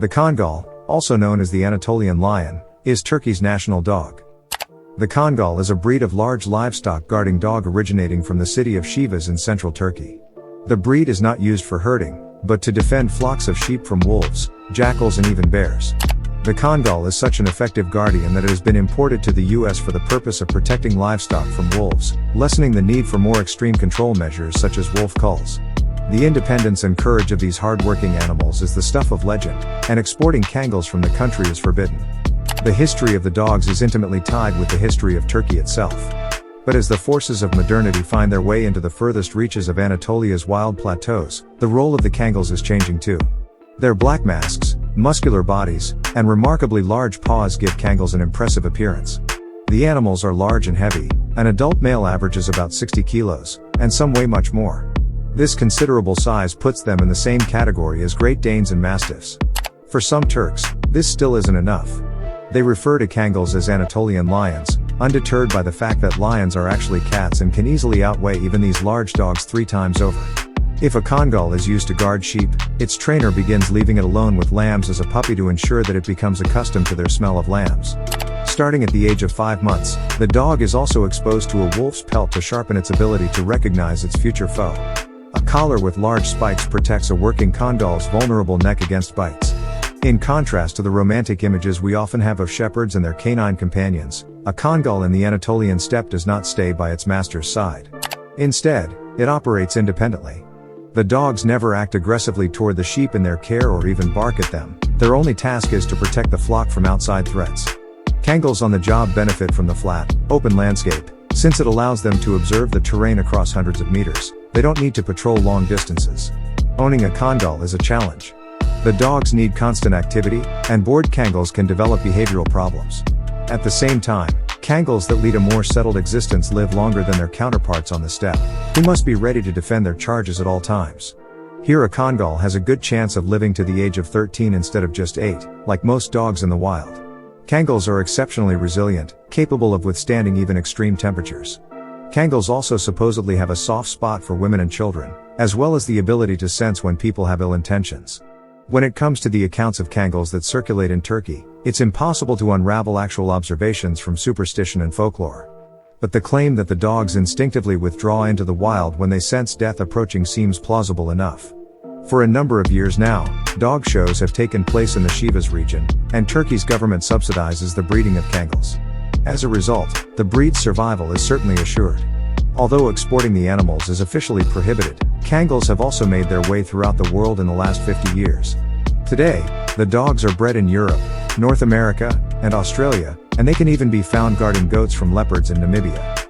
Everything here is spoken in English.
The Kangal, also known as the Anatolian Lion, is Turkey's national dog. The Kangal is a breed of large livestock guarding dog originating from the city of Sivas in central Turkey. The breed is not used for herding, but to defend flocks of sheep from wolves, jackals and even bears. The Kangal is such an effective guardian that it has been imported to the US for the purpose of protecting livestock from wolves, lessening the need for more extreme control measures such as wolf culls. The independence and courage of these hard-working animals is the stuff of legend, and exporting Kangals from the country is forbidden. The history of the dogs is intimately tied with the history of Turkey itself. But as the forces of modernity find their way into the furthest reaches of Anatolia's wild plateaus, the role of the Kangals is changing too. Their black masks, muscular bodies, and remarkably large paws give Kangals an impressive appearance. The animals are large and heavy. An adult male averages about 60 kilos, and some weigh much more. This considerable size puts them in the same category as Great Danes and Mastiffs. For some Turks, this still isn't enough. They refer to Kangals as Anatolian lions, undeterred by the fact that lions are actually cats and can easily outweigh even these large dogs 3 times over. If a Kangal is used to guard sheep, its trainer begins leaving it alone with lambs as a puppy to ensure that it becomes accustomed to their smell of lambs. Starting at the age of 5 months, the dog is also exposed to a wolf's pelt to sharpen its ability to recognize its future foe. A collar with large spikes protects a working Kangal's vulnerable neck against bites. In contrast to the romantic images we often have of shepherds and their canine companions, a Kangal in the Anatolian steppe does not stay by its master's side. Instead, it operates independently. The dogs never act aggressively toward the sheep in their care or even bark at them. Their only task is to protect the flock from outside threats. Kangals on the job benefit from the flat, open landscape, since it allows them to observe the terrain across hundreds of meters. They don't need to patrol long distances. Owning a Kangal is a challenge. The dogs need constant activity, and bored Kangals can develop behavioral problems. At the same time, Kangals that lead a more settled existence live longer than their counterparts on the steppe, who must be ready to defend their charges at all times. Here a Kangal has a good chance of living to the age of 13 instead of just 8, like most dogs in the wild. Kangals are exceptionally resilient, capable of withstanding even extreme temperatures. Kangals also supposedly have a soft spot for women and children, as well as the ability to sense when people have ill intentions. When it comes to the accounts of Kangals that circulate in Turkey, it's impossible to unravel actual observations from superstition and folklore. But the claim that the dogs instinctively withdraw into the wild when they sense death approaching seems plausible enough. For a number of years now, dog shows have taken place in the Sivas region, and Turkey's government subsidizes the breeding of Kangals. As a result, the breed's survival is certainly assured. Although exporting the animals is officially prohibited, Kangals have also made their way throughout the world in the last 50 years. Today, the dogs are bred in Europe, North America, and Australia, and they can even be found guarding goats from leopards in Namibia.